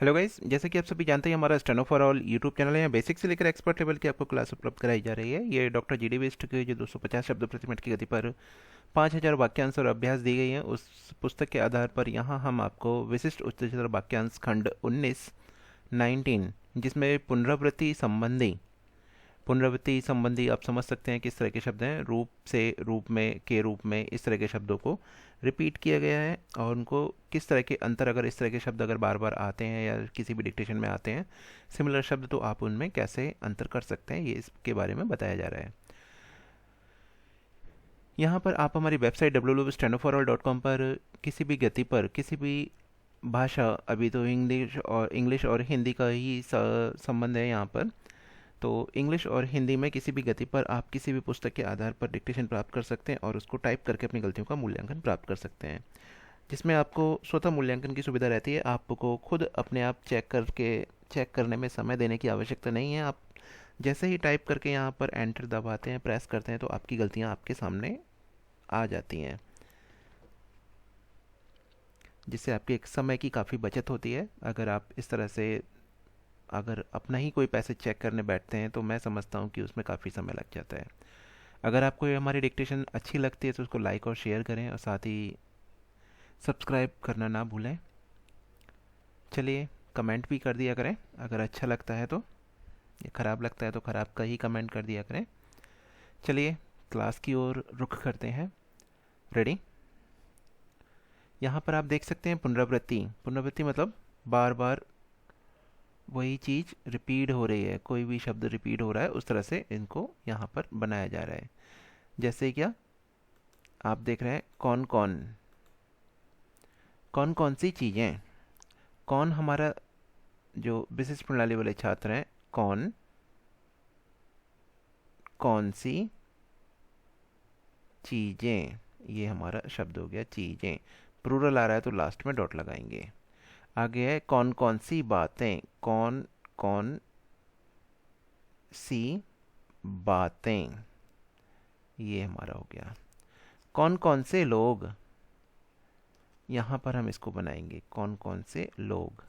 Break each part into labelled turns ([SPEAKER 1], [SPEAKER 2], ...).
[SPEAKER 1] Hello guys, जैसे कि आप सभी जानते हैं हमारा steno for all YouTube channel है। यहाँ बेसिक से लेकर एक्सपर्ट लेवल की आपको क्लास उपलब्ध कराई जा रही है। ये डॉक्टर जी डी वेस्ट की जो 250 शब्द प्रति मिनट की गति पर 5000 वाक्यांश और अभ्यास दी गई है, उस पुस्तक के आधार पर यहाँ हम आपको विशिष्ट उच्चतर वाक्यांश खंड 19 जिसमें पुनरावृत्ति संबंधी आप समझ सकते हैं किस तरह के शब्द हैं। रूप से, रूप में, के रूप में, इस तरह के शब्दों को रिपीट किया गया है और उनको किस तरह के अंतर, अगर इस तरह के शब्द अगर बार बार आते हैं या किसी भी डिक्टेशन में आते हैं सिमिलर शब्द, तो आप उनमें कैसे अंतर कर सकते हैं, ये इसके बारे में बताया जा रहा है। यहाँ पर आप हमारी वेबसाइट www.stenoforall.com पर किसी भी गति पर किसी भी भाषा, अभी तो इंग्लिश और हिंदी का ही संबंध है यहाँ पर, तो इंग्लिश और हिंदी में किसी भी गति पर आप किसी भी पुस्तक के आधार पर डिक्टेशन प्राप्त कर सकते हैं और उसको टाइप करके अपनी गलतियों का मूल्यांकन प्राप्त कर सकते हैं, जिसमें आपको स्वतः मूल्यांकन की सुविधा रहती है। आपको खुद अपने आप चेक करने में समय देने की आवश्यकता नहीं है। आप जैसे ही टाइप करके यहाँ पर एंटर दबाते हैं, प्रेस करते हैं, तो आपकी गलतियाँ आपके सामने आ जाती हैं, जिससे आपके एक समय की काफ़ी बचत होती है। अगर आप इस तरह से अगर अपना ही कोई पैसे चेक करने बैठते हैं तो मैं समझता हूँ कि उसमें काफ़ी समय लग जाता है। अगर आपको ये हमारी डिक्टेशन अच्छी लगती है तो उसको लाइक और शेयर करें और साथ ही सब्सक्राइब करना ना भूलें। चलिए, कमेंट भी कर दिया करें अगर अच्छा लगता है तो, या ख़राब लगता है तो ख़राब का ही कमेंट कर दिया करें। चलिए, क्लास की ओर रुख करते हैं। रेडी? यहाँ पर आप देख सकते हैं पुनरावृत्ति। पुनरावृत्ति मतलब बार बार वही चीज़ रिपीट हो रही है, कोई भी शब्द रिपीट हो रहा है, उस तरह से इनको यहाँ पर बनाया जा रहा है। जैसे क्या आप देख रहे हैं, कौन कौन, कौन कौन सी चीज़ें, कौन हमारा जो विशिष्ट प्रणाली वाले छात्र हैं, कौन कौन सी चीज़ें, ये हमारा शब्द हो गया चीज़ें। प्लूरल आ रहा है तो लास्ट में डॉट लगाएंगे। आगे है कौन कौन सी बातें, कौन कौन सी बातें, ये हमारा हो गया। कौन कौन से लोग, यहाँ पर हम इसको बनाएंगे कौन कौन से लोग,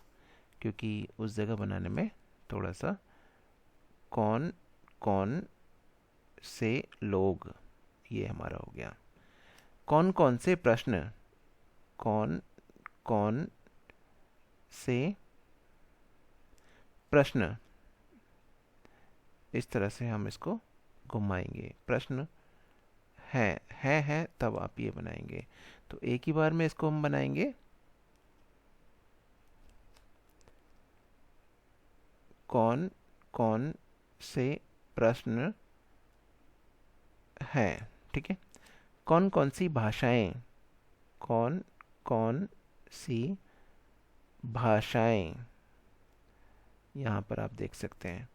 [SPEAKER 1] क्योंकि उस जगह बनाने में थोड़ा सा, कौन कौन से लोग, ये हमारा हो गया। कौन कौन से प्रश्न, कौन कौन से प्रश्न, इस तरह से हम इसको घुमाएंगे। प्रश्न है तब आप ये बनाएंगे, तो एक ही बार में इसको हम बनाएंगे कौन कौन से प्रश्न हैं। ठीक है। कौन कौन सी भाषाएं, कौन कौन सी भाषाएं, यहाँ पर आप देख सकते हैं।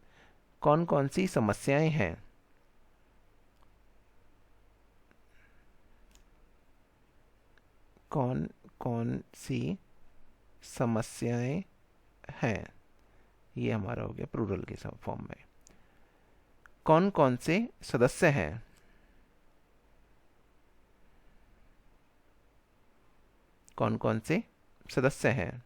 [SPEAKER 1] कौन कौन सी समस्याएं हैं, कौन कौन सी समस्याएं हैं, ये हमारा हो गया प्लूरल के फॉर्म में। कौन कौन से सदस्य हैं, कौन कौन से सदस्य हैं।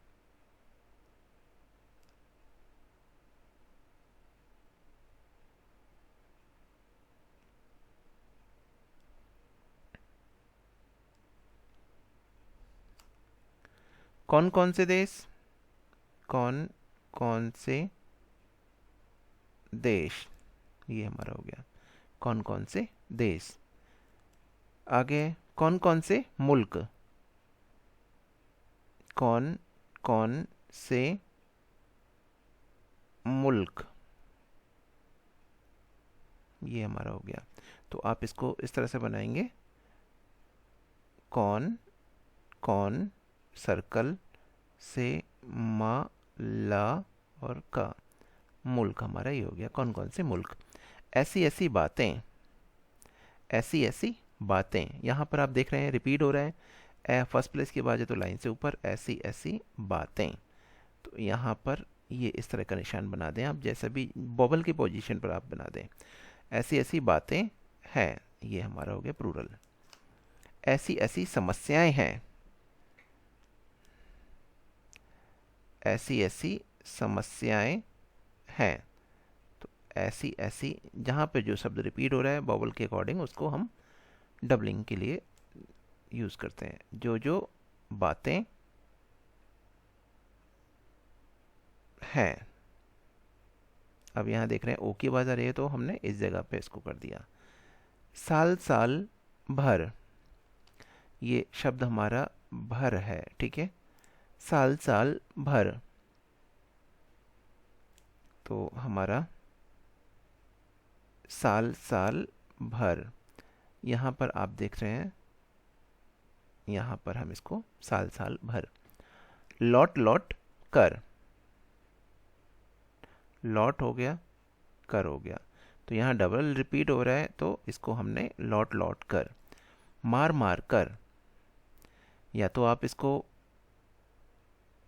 [SPEAKER 1] कौन कौन से देश, कौन कौन से देश, ये हमारा हो गया कौन कौन से देश। आगे कौन कौन से मुल्क, कौन कौन से मुल्क, ये हमारा हो गया। तो आप इसको इस तरह से बनाएंगे, कौन कौन, सर्कल से, मा, ला और का, मुल्क हमारा ये हो गया कौन कौन से मुल्क। ऐसी ऐसी बातें, ऐसी ऐसी बातें, यहाँ पर आप देख रहे हैं रिपीट हो रहा है। फर्स्ट प्लेस की बात है तो लाइन से ऊपर, ऐसी ऐसी बातें, तो यहाँ पर ये इस तरह का निशान बना दें आप, जैसा भी बॉबल की पोजीशन पर आप बना दें। ऐसी ऐसी बातें हैं, ये हमारा हो गया प्लूरल। ऐसी ऐसी समस्याएं हैं, ऐसी ऐसी समस्याएं हैं। तो ऐसी ऐसी, जहाँ पे जो शब्द रिपीट हो रहा है वॉवल के अकॉर्डिंग, उसको हम डबलिंग के लिए यूज़ करते हैं। जो जो बातें हैं। अब यहाँ देख रहे हैं ओ की आवाज़ आ रही है, तो हमने इस जगह पे इसको कर दिया। साल साल भर, ये शब्द हमारा भर है, ठीक है। साल साल भर, तो हमारा साल साल भर, यहाँ पर आप देख रहे हैं, यहाँ पर हम इसको साल साल भर। लौट लौट कर, लौट हो गया, कर हो गया, तो यहाँ डबल रिपीट हो रहा है, तो इसको हमने लौट लौट कर। मार मार कर, या तो आप इसको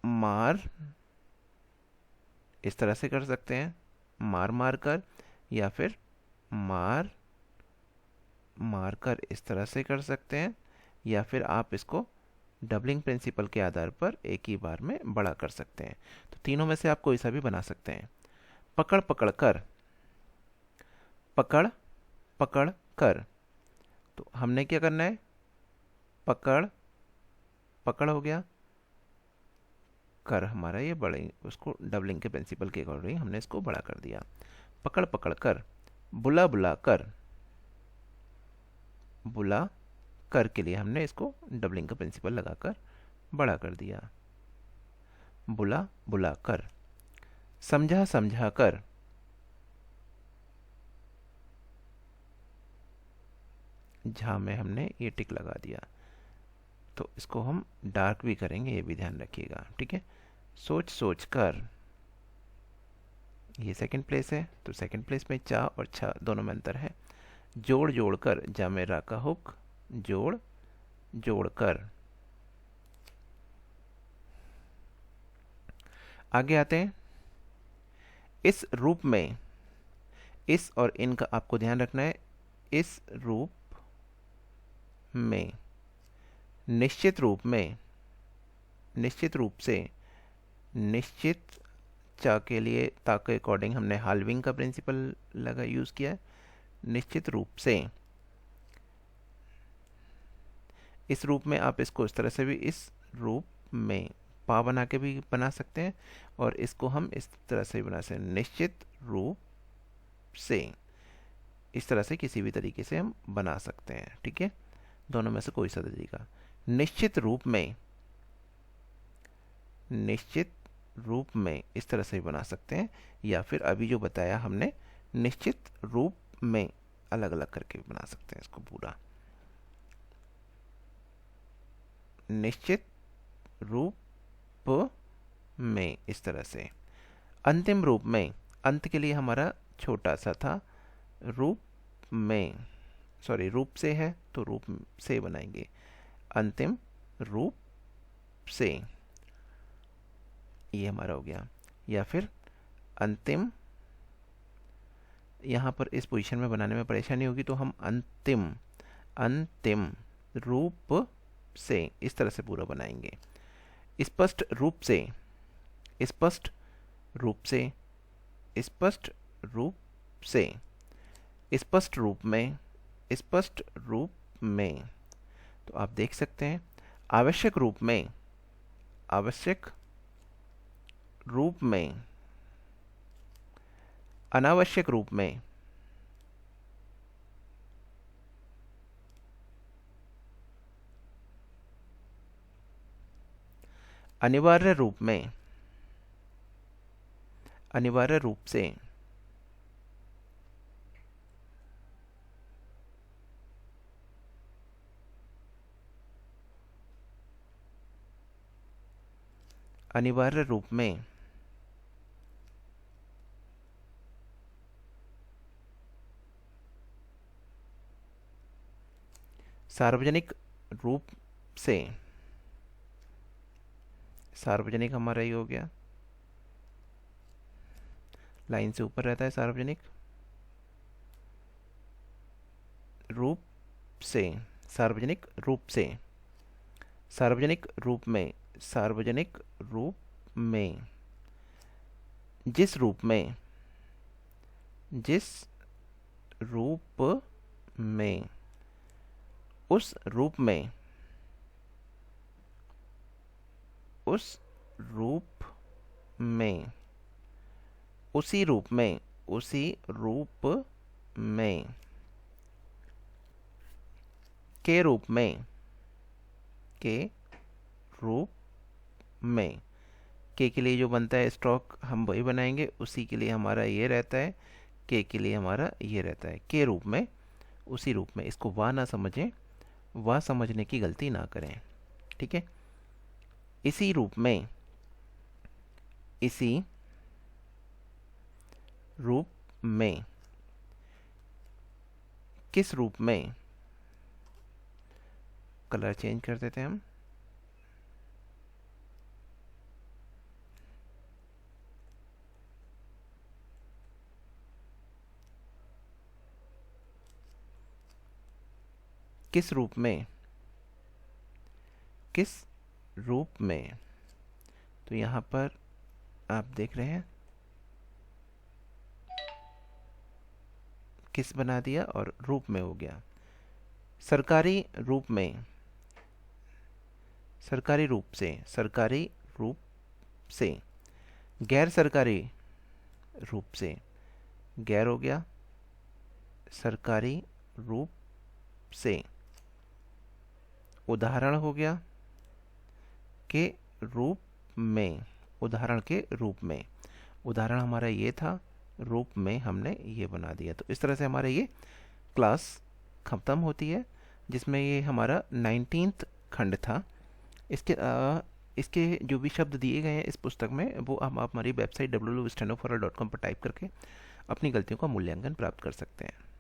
[SPEAKER 1] मार इस तरह से कर सकते हैं, मार मार कर, या फिर मार मार कर इस तरह से कर सकते हैं, या फिर आप इसको डबलिंग प्रिंसिपल के आधार पर एक ही बार में बड़ा कर सकते हैं। तो तीनों में से आप कोई सा भी बना सकते हैं। पकड़ पकड़ कर, पकड़ पकड़ कर, तो हमने क्या करना है, पकड़ पकड़ हो गया, कर हमारा ये बड़े, उसको डबलिंग के प्रिंसिपल के अकॉर्डिंग हमने इसको बड़ा कर दिया। पकड़ पकड़ कर, बुला बुला कर, बुला कर के लिए हमने इसको डबलिंग का प्रिंसिपल लगाकर बड़ा कर दिया। बुला बुला कर। समझा समझा कर, झा में हमने ये टिक लगा दिया, तो इसको हम डार्क भी करेंगे, ये भी ध्यान रखिएगा, ठीक है। सोच सोच कर, ये सेकंड प्लेस है, तो सेकंड प्लेस में चा और छा दोनों में अंतर है। जोड़ जोड़ कर, जा में रा का हुक, जोड़ जोड़ कर। आगे आते हैं, इस रूप में, इस और इन का आपको ध्यान रखना है। इस रूप में, निश्चित रूप में, निश्चित रूप से, निश्चित चा के लिए ता के अकॉर्डिंग हमने हाल्विंग का प्रिंसिपल लगा यूज़ किया है। निश्चित रूप से, इस रूप में आप इसको इस तरह से भी, इस रूप में पा बना के भी बना सकते हैं, और इसको हम इस तरह से भी बना सकते हैं, निश्चित रूप से। इस तरह से किसी भी तरीके से हम बना सकते हैं, ठीक है। दोनों में से कोई सा तरीका। निश्चित रूप में, निश्चित रूप में इस तरह से भी बना सकते हैं, या फिर अभी जो बताया हमने निश्चित रूप में, अलग अलग करके भी बना सकते हैं इसको पूरा। निश्चित रूप में इस तरह से। अंतिम रूप में, अंत के लिए हमारा छोटा सा था, रूप में, सॉरी रूप से है तो रूप से बनाएंगे, अंतिम रूप से, ये हमारा हो गया। या फिर अंतिम, यहाँ पर इस पोजीशन में बनाने में परेशानी होगी, तो हम अंतिम, अंतिम रूप से इस तरह से पूरा बनाएंगे। स्पष्ट रूप से, स्पष्ट रूप से, स्पष्ट रूप से, स्पष्ट रूप में, स्पष्ट रूप में। तो आप देख सकते हैं, आवश्यक रूप में, आवश्यक रूप में, अनावश्यक रूप में, अनिवार्य रूप में, अनिवार्य रूप से, अनिवार्य रूप में, सार्वजनिक रूप से, सार्वजनिक हमारा ये हो गया, लाइन से ऊपर रहता है सार्वजनिक रूप से, सार्वजनिक रूप से, सार्वजनिक रूप में, सार्वजनिक रूप में, जिस रूप में, जिस रूप में, उस रूप में, उस रूप में, उसी रूप में, उसी रूप में, के रूप में, के रूप में। के लिए जो बनता है स्ट्रोक हम वही बनाएंगे, उसी के लिए हमारा ये रहता है, के लिए हमारा ये रहता है, के रूप में, उसी रूप में। इसको वाह ना समझें, वाह समझने की गलती ना करें, ठीक है। इसी रूप में, इसी रूप में, किस रूप में, कलर चेंज कर देते हैं हम, किस रूप में, किस रूप में। तो यहाँ पर आप देख रहे हैं किस बना दिया और रूप में हो गया। सरकारी रूप में, सरकारी रूप से, सरकारी रूप से। गैर सरकारी रूप से, गैर हो गया, सरकारी रूप से। उदाहरण हो गया, के रूप में, उदाहरण के रूप में। उदाहरण हमारा ये था, रूप में हमने ये बना दिया। तो इस तरह से हमारा ये क्लास ख़त्म होती है, जिसमें ये हमारा 19th खंड था। इसके जो भी शब्द दिए गए हैं इस पुस्तक में, वो हम हमारी वेबसाइट www.stenoforal.com पर टाइप करके अपनी गलतियों का मूल्यांकन प्राप्त कर सकते हैं।